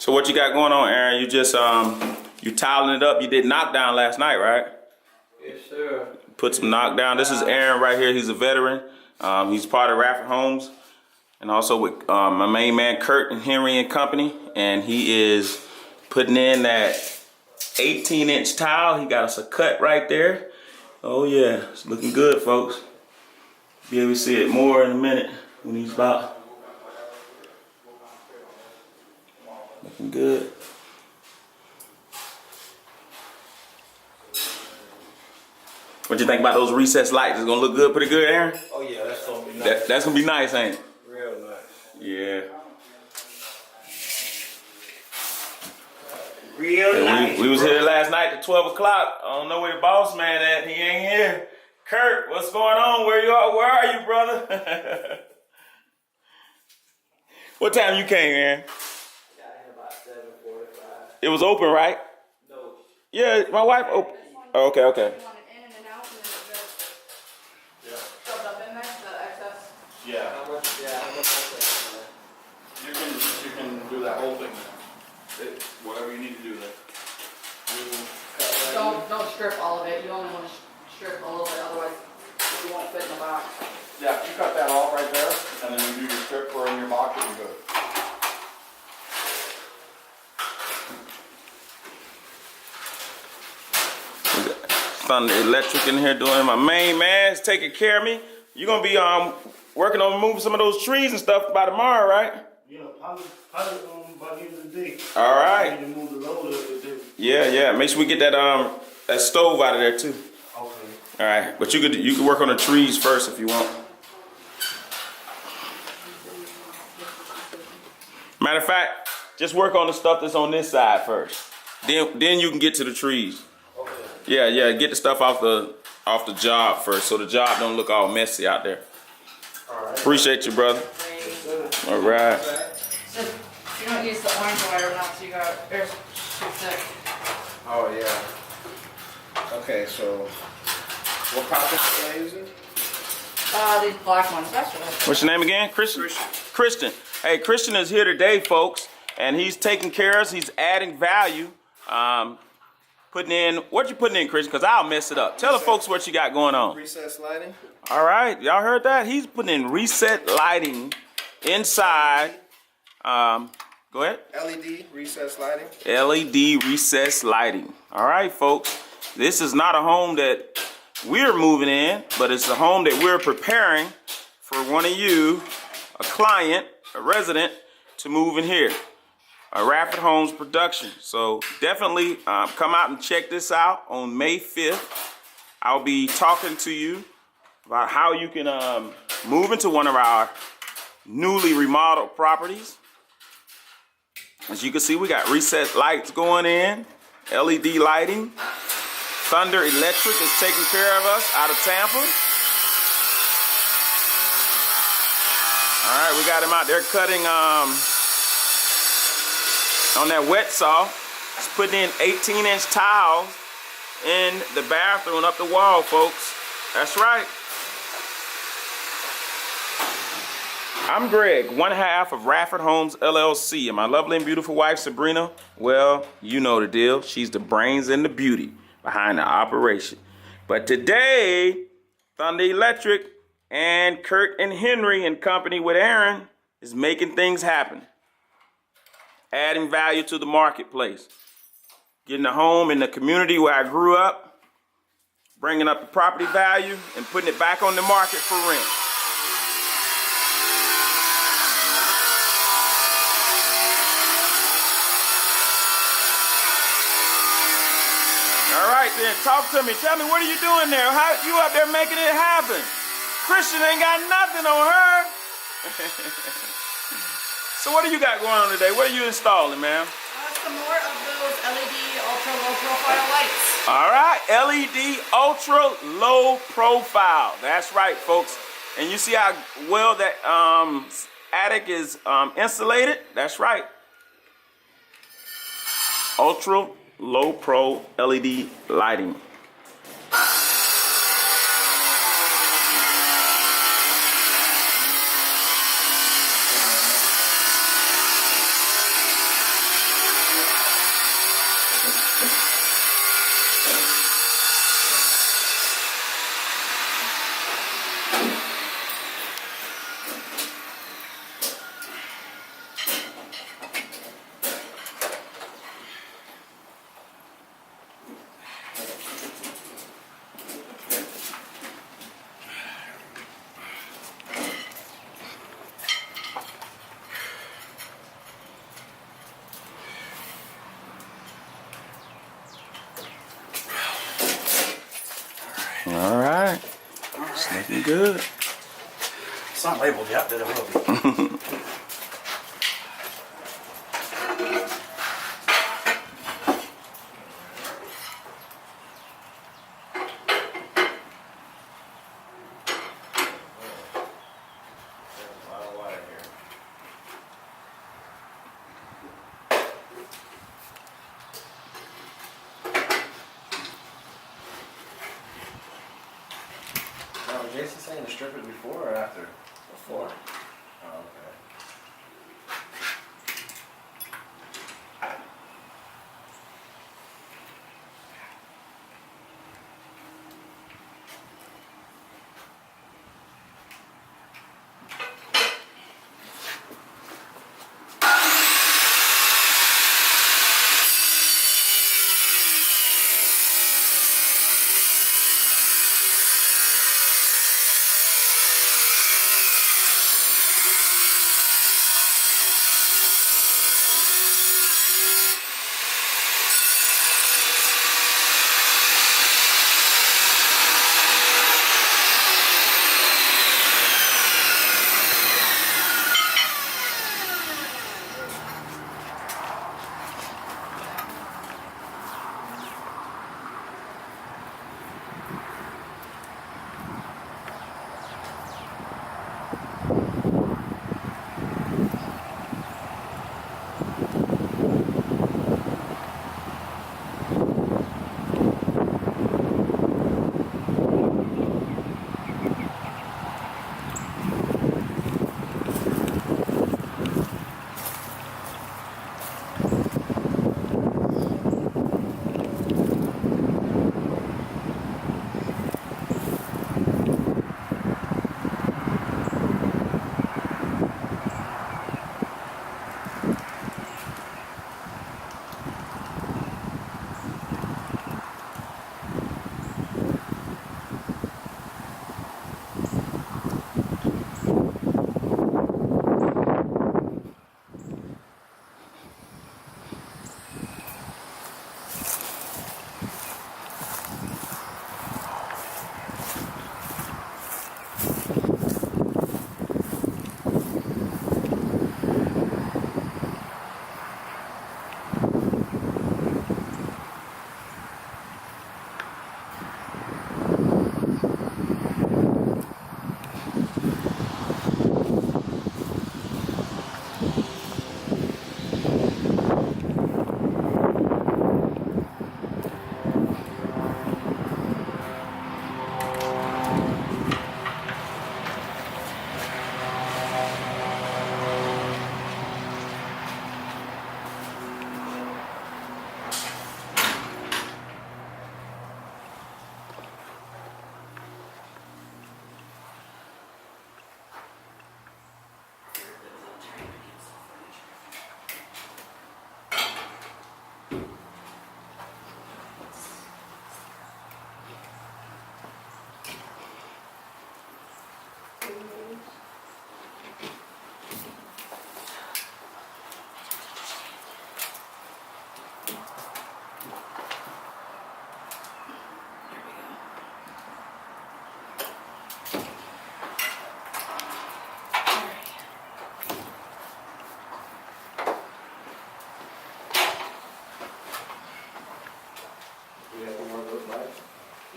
So what you got going on, Aaron? You just you tiling it up. You did knockdown last night, right? Yes, sir. Put some knockdown. This is Aaron right here. He's a veteran. He's part of Radford Homes, and also with my main man Kurt and Henry and Company. And he is putting in that 18-inch tile. He got us a cut right there. Oh yeah, it's looking good, folks. Be able to see it more in a minute when he's about. Looking good. What you think about those recessed lights? It's gonna look good, pretty good, Aaron? Oh yeah, that's gonna be nice. That's gonna be nice, ain't it? Real nice. Yeah. Real nice. We was here last night at 12 o'clock. I don't know where the boss man at. He ain't here. Kurt, what's going on? Where you are? Where are you, brother? What time you came, Aaron? About 7:45. It was open, right? No. Yeah, my wife opened. Oh, okay. You want it in and then it goes shoved up in there, the excess. Yeah. How much? Yeah, how much is that? You can do that whole thing. Whatever you need to do there. Don't strip all of it. You only want to strip a little bit, otherwise you won't fit in the box. Yeah, you cut that off right there, and then you do your strip for in your box, and good. Thunder Electric in here doing my main man's taking care of me. You're gonna be working on moving some of those trees and stuff by tomorrow, right? Yeah, probably by the end of the day. All right. I need to move the load a little bit. Yeah. Make sure we get that stove out of there too. Okay. All right, but you could work on the trees first if you want. Matter of fact, just work on the stuff that's on this side first. Then you can get to the trees. Okay. Yeah. Get the stuff off the job first, so the job don't look all messy out there. All right. Appreciate you, brother. All right. So you don't use the orange wire enough, so you got there's too thick. Oh yeah. Okay, so what pockets am I using? These black ones. That's what What's your name again? Christian? Christian. Hey, Christian is here today, folks, and he's taking care of us. He's adding value. Putting in, what you putting in, Christian? Because I'll mess it up. Tell the folks what you got going on. Recessed lighting. All right, y'all heard that? He's putting in reset lighting inside. Go ahead. LED recessed lighting. LED recessed lighting. All right, folks. This is not a home that we're moving in, but it's a home that we're preparing for one of you, a client, a resident, to move in here. A Radford Homes production. So definitely come out and check this out on May 5th. I'll be talking to you about how you can move into one of our newly remodeled properties. As you can see, we got reset lights going in, LED lighting. Thunder Electric is taking care of us out of Tampa. All right, we got him out there cutting on that wet saw. He's putting in 18-inch tiles in the bathroom up the wall, folks. That's right. I'm Greg, one half of Radford Homes LLC, and my lovely and beautiful wife, Sabrina, well, you know the deal. She's the brains and the beauty behind the operation. But today, Thunder Electric and Kurt and Henry and Company with Aaron is making things happen. Adding value to the marketplace. Getting a home in the community where I grew up, bringing up the property value and putting it back on the market for rent. All right then, talk to me. Tell me, what are you doing there? How you up there making it happen? Christian ain't got nothing on her. So what do you got going on today? What are you installing, ma'am? some more of those LED ultra low profile lights. All right, LED ultra low profile. That's right, folks. And you see how well that attic is insulated? That's right. Ultra low pro LED lighting. All right. It's looking good. It's not labeled yet, but it will be. There's a lot of wire here. Now, was Jason saying to strip it before or after? Before. Oh, okay.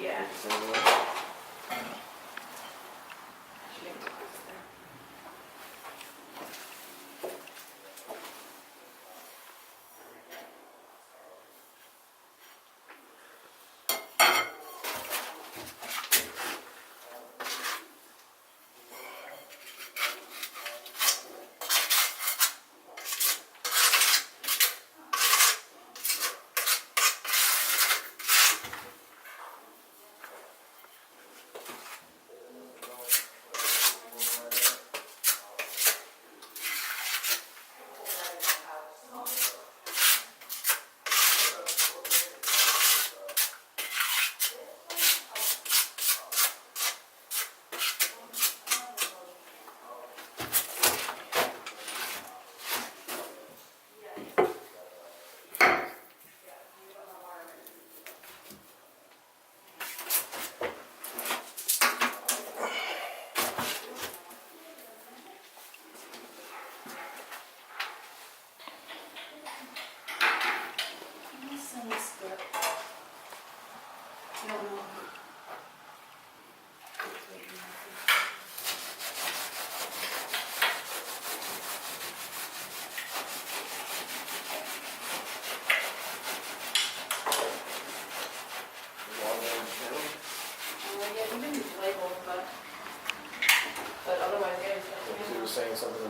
Yeah.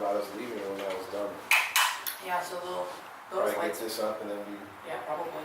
about us leaving when that was done. Yeah, so those Probably get lights, this up and then we yeah, probably.